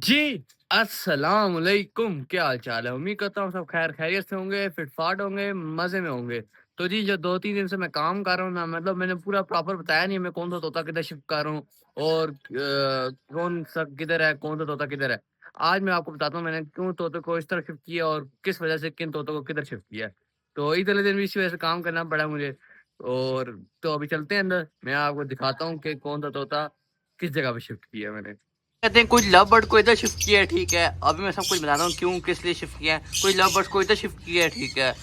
जी, अस्सलाम वालेकुम, क्या हाल चाल है? उम्मीद करता हूँ सब खैर खैरियत से होंगे, फिट-फाट होंगे, मज़े में होंगे। तो जी, जो 2-3 दिन से मैं काम कर रहा हूँ ना, मतलब मैंने पूरा प्रॉपर बताया नहीं मैं कौन-सा तोता किधर शिफ्ट कर रहा हूँ और कौन-सा किधर है, कौन-सा तोता किधर है। आज मैं आपको बताता हूँ मैंने क्यों तोते को इस तरह शिफ्ट किया और किस वजह से किन तोतों को किधर शिफ्ट किया है। तो इतने दिन भी इसी वजह से काम करना पड़ा मुझे और तो अभी चलते हैं अंदर, मैं आपको दिखाता हूँ कि कौन-सा तोता किस जगह पे शिफ्ट किया है मैंने। कहते हैं कुछ लव बर्ड को इधर शिफ्ट किया है, ठीक है। अभी मैं सब कुछ बताता हूँ क्यों किस लिए शिफ्ट किया है। कुछ लव बर्ड्स को इधर शिफ्ट किया है, ठीक है।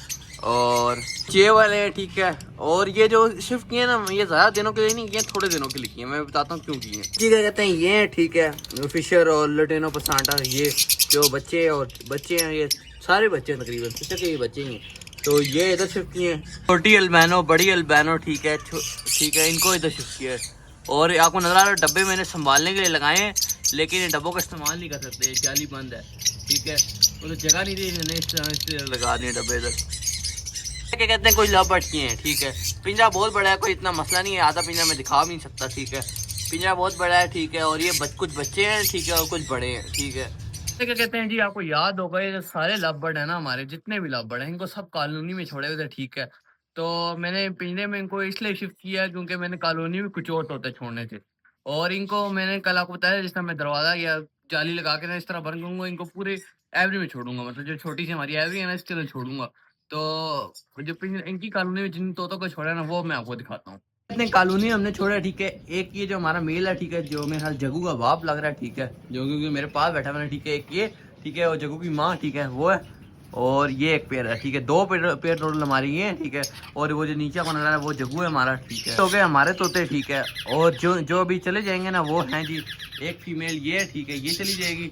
और चे वाले हैं, ठीक है। और ये जो शिफ्ट किए ना, ये ज़्यादा दिनों के लिए नहीं किए, थोड़े दिनों के लिए किए। मैं बताता हूँ क्यों किए। ठीक है, कहते हैं ये हैं, ठीक है। फिशर और लटेनो पसांटा, ये जो बच्चे और बच्चे हैं, ये सारे बच्चे हैं तकरीबन, फिशर के ये बच्चे ही हैं। तो ये इधर शिफ्ट किए हैं। छोटी अल्बानो, बड़ी अल्बानो, ठीक है, ठीक है, इनको इधर शिफ्ट किया है। और आपको नजर आ रहा है डब्बे मैंने संभालने के लिए लगाए हैं, लेकिन इन डब्बों का इस्तेमाल नहीं कर सकते, जाली बंद है, ठीक है। तो जगह नहीं दी मैंने, इस लगा दिए डब्बे इधर। क्या कहते हैं कुछ लव बर्ड किए हैं, ठीक है। पिंजरा बहुत बड़ा है, कोई इतना मसला नहीं है, आधा पिंजरा मैं दिखा भी नहीं सकता, ठीक है। पिंजरा बहुत बड़ा है, ठीक है। और ये कुछ बच्चे हैं, ठीक है, और कुछ बड़े हैं, ठीक है। क्या कहते हैं जी, आपको याद होगा ये जो सारे लव बर्ड है ना, हमारे जितने भी लव बर्ड हैं, इनको सब कॉलोनी में छोड़े हुए थे, ठीक है। तो मैंने पिंजरे में इनको इसलिए शिफ्ट किया क्योंकि मैंने कॉलोनी में कुछ और तोते छोड़ने थे। और इनको मैंने कल आपको बताया जिस तरह मैं दरवाज़ा या जाली लगा के ना इस तरह बंद करूँगा, इनको पूरे एवरी में छोड़ूँगा, मतलब जो छोटी सी हमारी एवरी है ना, इसके अंदर छोड़ूँगा। तो जो इनकी कॉलोनी में जिन तोतों को छोड़ा है ना, वो मैं आपको दिखाता हूँ। इतने कॉलोनी हमने छोड़ा है, ठीक है। एक ये जो हमारा मेल है, ठीक है, जो मेरे ख्याल जग्गू का बाप लग रहा है, ठीक है, जो क्योंकि मेरे पास बैठा हुआ है, ठीक है। एक ये, ठीक है, और जग्गू की माँ, ठीक है, वो है। और ये एक पेड़ है, ठीक है। दो पेड़ पेड़ टोटल हमारी ये है, ठीक है। और वो जो नीचे बन रहा है वो जग्गू है हमारा, ठीक है। तो हो गए हमारे तोते, ठीक है। और जो जो अभी चले जाएंगे ना, वो हैं जी एक फीमेल ये है, ठीक है, ये चली जाएगी।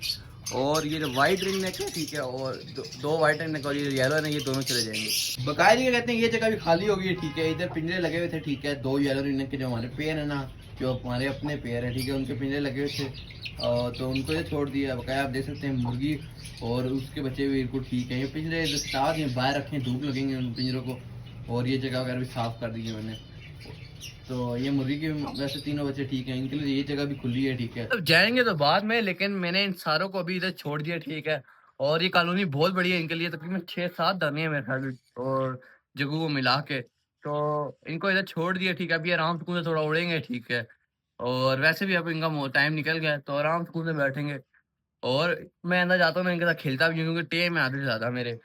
और ये जो वाइट रिंग नेक है, ठीक है, और दो वाइट रिंग नेक और ये येलो है, ये दोनों चले जाएंगे। बकायदा ये कहते हैं ये जगह भी खाली होगी, ठीक है। इधर पिंजरे लगे हुए थे, ठीक है। दो येलो रिंग नेक के जो हमारे पेड़ है ना, जो हमारे अपने पेड़ है, ठीक है, उनके पिंजरे लगे हुए थे। तो उनको ये छोड़ दिया। बकाया आप देख सकते हैं मुर्गी और उसके बच्चे भी बिल्कुल ठीक है। ये पिंजरे स्टार हैं, बाहर रखें, धूप लगेंगे उन पिंजरों को। और ये जगह वगैरह भी साफ कर दी है मैंने। तो ये मुर्गी के वैसे तीनों बच्चे ठीक हैं, इनके लिए ये जगह भी खुली है, ठीक है। अब जाएँगे तो बाद में, लेकिन मैंने इन सारों को अभी इधर छोड़ दिया, ठीक है। और ये कॉलोनी बहुत बड़ी है, इनके लिए तकरीबन 6-7 दाने हैं मेरे ख्याल में और जग्गू को मिला के। तो इनको इधर छोड़ दिया, ठीक है। अभी आराम सुकून से थोड़ा उड़ेंगे, ठीक है। और वैसे भी अब इनका टाइम निकल गया है, तो आराम सुकून से बैठेंगे। और मैं अंदर जाता हूँ, मैं इनके साथ खेलता भी हूँ क्योंकि टेम है आधे से ज़्यादा मेरे।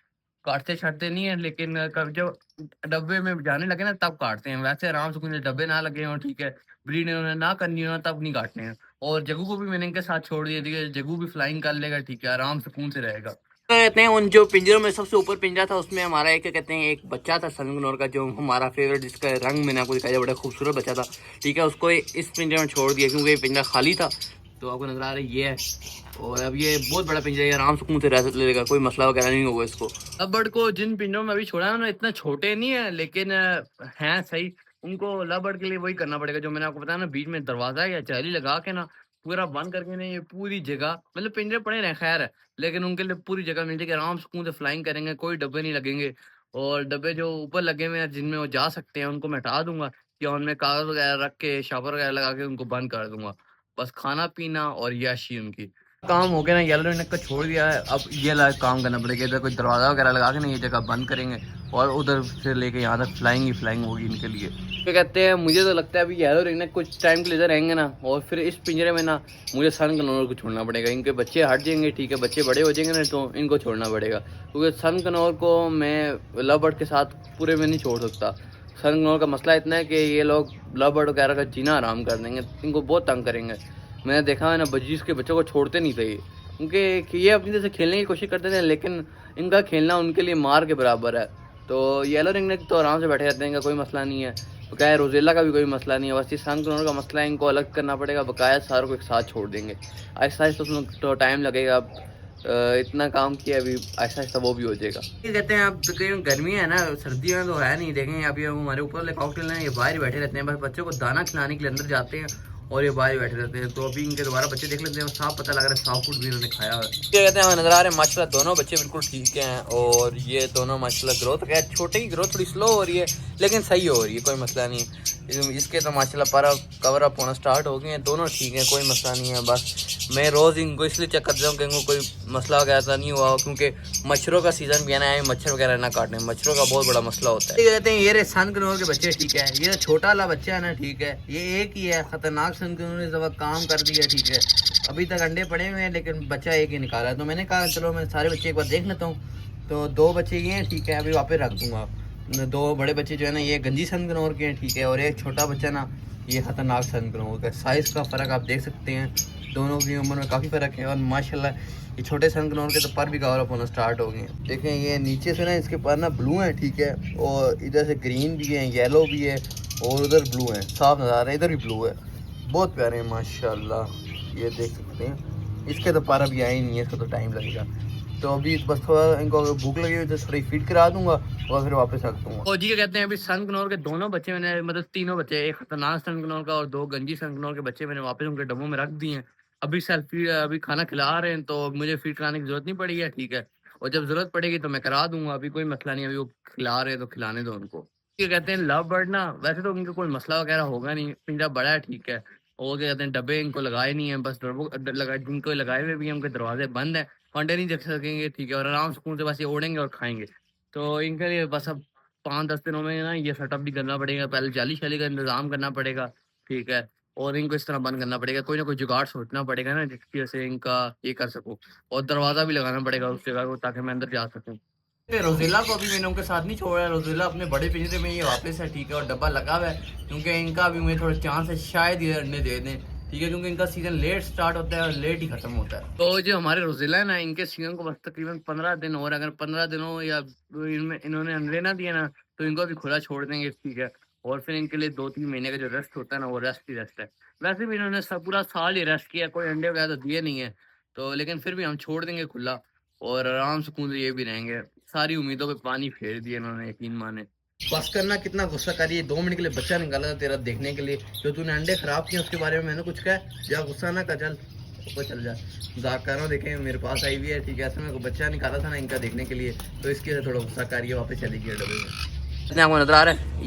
काटते-छाटते नहीं है, लेकिन कब जब डब्बे में जाने लगे ना तब काटते हैं। वैसे आराम सुकून से डब्बे ना लगे हों, ठीक है, ब्रीड इन्होंने ना करनी हो ना, तब नहीं काटते हैं। और जग्गू को भी मैंने इनके साथ छोड़ दिया, ठीक है। जग्गू भी फ्लाइंग कर लेगा, ठीक है, आराम सुकून से रहेगा। कहते हैं उन जो पिंजरों में सबसे ऊपर पिंजरा था, उसमें हमारा एक क्या कहते हैं एक बच्चा था सनगनोर का, जो हमारा फेवरेट, जिसका रंग मैंने आपको दिखाया, बड़ा खूबसूरत बच्चा था, ठीक है। उसको इस पिंजरे में छोड़ दिया क्योंकि ये पिंजरा खाली था। तो आपको नजर आ रहा है ये है। और अब ये बहुत बड़ा पिंजरा है, आराम सुकून से रह लेगा, कोई मसला वगैरह नहीं होगा इसको। अब बर्ड को जिन पिंजरों में अभी छोड़ा है ना, इतना छोटे नहीं है, लेकिन हैं सही। उनको लव बर्ड के लिए वही करना पड़ेगा जो मैंने आपको बताया ना, बीच में दरवाजा या जाली लगा के ना पूरा बंद करके ना, ये पूरी जगह, मतलब पिंजरे पड़े रहे खैर है, लेकिन उनके लिए पूरी जगह मिल जाएगी, आराम सुकून से फ्लाइंग करेंगे, कोई डब्बे नहीं लगेंगे। और डब्बे जो ऊपर लगे हुए हैं जिनमें वो जा सकते हैं, उनको मैं हटा दूंगा या उनमें कागज वगैरह रख के शावर वगैरह लगा के उनको बंद कर दूंगा। बस खाना-पीना और यशी उनकी। काम हो गया ना, येलो रिंग को छोड़ दिया है, अब ये लाइक काम करना पड़ेगा। इधर कोई दरवाज़ा वगैरह लगा के ना ये जगह बंद करेंगे और उधर से लेके यहाँ तक फ्लाइंग ही फ्लाइंग होगी इनके लिए। क्या कहते हैं, मुझे तो लगता है अभी येलो रिंग कुछ टाइम के लिए इधर रहेंगे ना, और फिर इस पिंजरे में ना मुझे सन कनौर को छोड़ना पड़ेगा। इनके बच्चे हट जाएंगे, ठीक है, बच्चे बड़े हो जाएंगे ना, तो इनको छोड़ना पड़ेगा क्योंकि सन कनौर को मैं लव बर्ड के साथ पूरे में नहीं छोड़ सकता। सन कनौर का मसला इतना है कि ये लोग लव बर्ड वगैरह का जीना आराम कर देंगे, इनको बहुत तंग करेंगे। मैंने देखा है ना, बजीज के बच्चों को छोड़ते नहीं थे क्योंकि ये अपनी तरह से खेलने की कोशिश करते थे, लेकिन इनका खेलना उनके लिए मार के बराबर है। तो येलो रिंग नेक तो आराम से बैठे रहते हैं, इनका कोई मसला नहीं है। बकाया रोजेला का भी कोई मसला नहीं है, बस ये सन कनौर का मसला है, इनको अलग करना पड़ेगा। बकाया सारों को एक साथ छोड़ देंगे, आहिस्ता आहिस्ता उसमें तो टाइम लगेगा। इतना काम किया, अभी आहिस्ता आहिस्ता वो भी हो जाएगा। ये कहते हैं अब कहीं गर्मी है ना, सर्दियों में तो है नहीं। देखें अभी हमारे ऊपर वाले कॉकटेल हैं, ये बाहर ही बैठे रहते हैं, बस बच्चों को दाना खिलाने के लिए अंदर जाते हैं और ये बाहर ही बैठे रहते हैं। तो अभी इनके दोबारा बच्चे देख लेते हैं, साफ पता लग रहा है साफ फूड भी इन्होंने खाया है। क्या कहते हैं, हमें नजर आ रहे हैं माशाल्लाह दोनों बच्चे बिल्कुल ठीक हैं। और ये दोनों माशाल्लाह ग्रोथ है, छोटे की ग्रोथ थोड़ी स्लो हो रही है लेकिन सही हो रही है, कोई मसला नहीं है। इसके तो माशाल्लाह पर कवर अप होना स्टार्ट हो गए हैं, दोनों ठीक हैं, कोई मसला नहीं है। बस मैं रोज़ इनको इसलिए चेक करता हूँ कि इनको कोई मसला वगैरह नहीं हुआ, क्योंकि मच्छरों का सीज़न भी है ना, मच्छर वगैरह ना काटने, मच्छरों का बहुत बड़ा मसला होता है। कहते हैं ये रे सनकनोर के बच्चे ठीक है, ये छोटा वाला बच्चा है ना ठीक है, ये एक ही है, ख़तरनाक सनकनोर ने सब काम कर दिया ठीक है। अभी तक अंडे पड़े हुए हैं लेकिन बच्चा एक ही निकाला है, तो मैंने कहा चलो मैं सारे बच्चे एक बार देख लेता हूँ। तो 2 बच्चे ये हैं ठीक है, अभी वापस रख दूँगा। 2 बड़े बच्चे जो है ना ये गंजी सनकनोर के हैं ठीक है, और एक छोटा बच्चा ना ये ख़तरनाक सनकनोर का। साइज़ का फ़र्क आप देख सकते हैं, दोनों की उम्र में काफ़ी फ़र्क है। और माशाल्लाह ये छोटे सनकनोर के तो पर भी कवर अप होना स्टार्ट हो गए हैं। देखें ये नीचे से ना इसके पर ना ब्लू है ठीक है, और इधर से ग्रीन भी है, येलो भी है, और उधर ब्लू है, साफ नज़र आ रहा है, इधर भी ब्लू है। बहुत प्यारे हैं माशाल्लाह, ये देख सकते हैं। इसके तो पर अभी आए नहीं है, इसका तो टाइम लगेगा। तो अभी बस थोड़ा इनको भूख लगी हुई तो थोड़ी फीड करा दूंगा और फिर वापस रख दूंगा। और जी क्या कहते हैं, अभी सनकनोर के दोनों बच्चे मैंने, मतलब तीनों बच्चे, एक खतरनाक सनकनोर का और 2 गंजी सनकनोर के बच्चे मैंने वापस उनके डब्बों में रख दिए हैं। अभी सेल्फ फीड, अभी खाना खिला रहे हैं, तो मुझे फीड कराने की जरूरत नहीं पड़ी है ठीक है, और जब जरूरत पड़ेगी तो मैं करा दूंगा, अभी कोई मसला नहीं है, अभी वो खिला रहे हैं तो खिलाने दो उनको। क्या कहते हैं लव बर्ड ना, वैसे तो उनका कोई मसला वगैरह होगा नहीं, पिंजरा बड़ा है ठीक है, और क्या कहते हैं डब्बे इनको लगाए नहीं है, बस जिनको लगाए हुए भी हैं उनके दरवाजे बंद है, अंडे नहीं देख सकेंगे ठीक है, और आराम सुकून से बस ये उड़ेंगे और खाएँगे। तो इनके लिए बस अब 5-10 दिनों में ना ये सेटअप भी करना पड़ेगा, पहले जाली-शाली का इंतज़ाम करना पड़ेगा, ठीक है? और इनको इस तरह बंद करना पड़ेगा, कोई ना कोई जुगाड़ सोचना पड़ेगा ना जिसकी वजह से इनका ये कर सकूँ, और दरवाज़ा भी लगाना पड़ेगा उस जगह को ताकि मैं अंदर जा सकूँ। रोज़िला को अभी मैंने उनके साथ नहीं छोड़ा है, रोज़िला अपने बड़े पिंजरे में ये वापस है ठीक है, और डब्बा लगा हुआ है, क्योंकि इनका भी मुझे थोड़ा चांस है शायद ये अंडे दे दें, ठीक है, क्योंकि इनका सीज़न लेट स्टार्ट होता है और लेट ही खत्म होता है। तो जो हमारे रोज़िला है ना, इनके सीज़न को बस तकरीबन 15 दिन और, अगर 15 दिनों या इनमें इन्होंने अंडे ना दिए ना, तो इनको भी खुला छोड़ देंगे ठीक है, और फिर इनके लिए 2-3 महीने का जो रेस्ट होता है ना, वो रेस्ट ही रेस्ट है। वैसे भी इन्होंने सब पूरा साल ही रेस्ट किया, कोई अंडे वगैरह तो दिए नहीं है, तो लेकिन फिर भी हम छोड़ देंगे खुला, और आराम सुकून से ये भी रहेंगे। सारी उम्मीदों पे पानी फेर दिया इन्होंने, यकीन माने। बस करना, कितना गुस्सा कर रही है, 2 मिनट के लिए बच्चा निकाला था तेरा देखने के लिए, जो तूने अंडे खराब किए उसके बारे में मैंने कुछ कहा? जा गुस्सा ना कर, चल ऊपर चल जा। मज़ाक कर रहा हूँ, देखें मेरे पास आई हुई है ठीक है, ऐसे मेरे को बच्चा निकाला था ना इनका देखने के लिए, तो इसके लिए थोड़ा गुस्सा कर रही है, वापस चली गई डब्बे में। जितने आपको नज़र आ रहा है,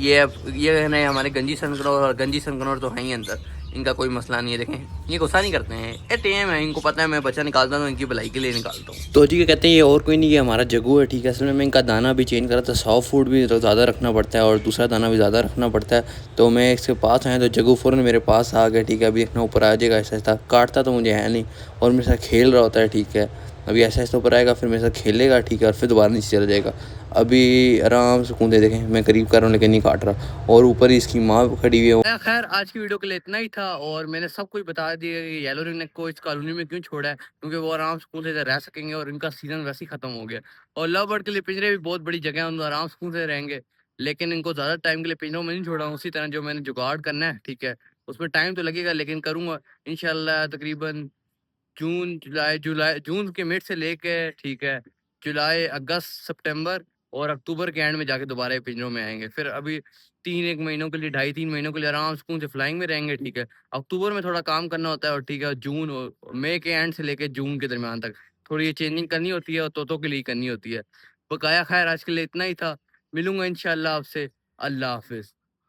ये है ना हमारे गंजी सनकनौर, और गंजी सनकनौर तो हैं ही अंदर, इनका कोई मसला नहीं है। देखें ये गुस्सा नहीं करते हैं, ये टेम है, इनको पता है मैं बच्चा निकालता हूँ इनकी भलाई के लिए निकालता हूँ। तो जी कहते हैं ये और कोई नहीं, ये हमारा जग्गू है ठीक है। असल में मैं इनका दाना भी चेंज करा था, सॉफ्ट फूड भी ज़्यादा रखना पड़ता है और दूसरा दाना भी ज़्यादा रखना पड़ता है, तो मैं इसके पास आया तो जग्गू फ़ौरन मेरे पास आ गया ठीक है। अभी देखना ऊपर आ जाएगा ऐसा ऐसा, काटता तो मुझे है नहीं, और मेरे साथ खेल रहा होता है ठीक है। अभी ऐसा ऐसा ऊपर आएगा, फिर मेरे साथ खेलेगा ठीक है, और फिर दोबारा नीचे चला जाएगा। अभी आराम से कूदे, देखें मैं करीब कर रहा हूँ लेकिन नहीं काट रहा, और ऊपर ही इसकी माँ खड़ी हुई है। खैर आज की वीडियो के लिए इतना ही था, और मैंने सब कुछ बता दिया कि येलो रिंगनेक को इस कॉलोनी में क्यों छोड़ा है, क्योंकि वो आराम सुकून से इधर रह सकेंगे, और इनका सीजन वैसे ही खत्म हो गया। और लव बर्ड के लिए पिंजरे भी बहुत बड़ी जगह है, उनको आराम सुकून से रहेंगे, लेकिन इनको ज़्यादा टाइम के लिए पिंजरों में नहीं छोड़ा हूँ। उसी तरह जो मैंने जुगाड़ करना है ठीक है, उसमें टाइम तो लगेगा लेकिन करूँगा इंशाल्लाह। तकरीबन जून के मिड से लेके ठीक है, जुलाई, अगस्त, सितंबर और अक्टूबर के एंड में जाके दोबारा ये पिंजरों में आएँगे। फिर अभी 3-1 महीनों के लिए, 2.5-3 महीनों के लिए आराम सुकून से फ्लाइंग में रहेंगे ठीक है। अक्टूबर में थोड़ा काम करना होता है और ठीक है, जून और मई के एंड से लेके जून के दरमियान तक थोड़ी ये चेंजिंग करनी होती है, और तोतों के लिए करनी होती है। बकाया खैर आज के लिए इतना ही था। मिलूँगा इंशाल्लाह आपसे। अल्लाह हाफ़िज़।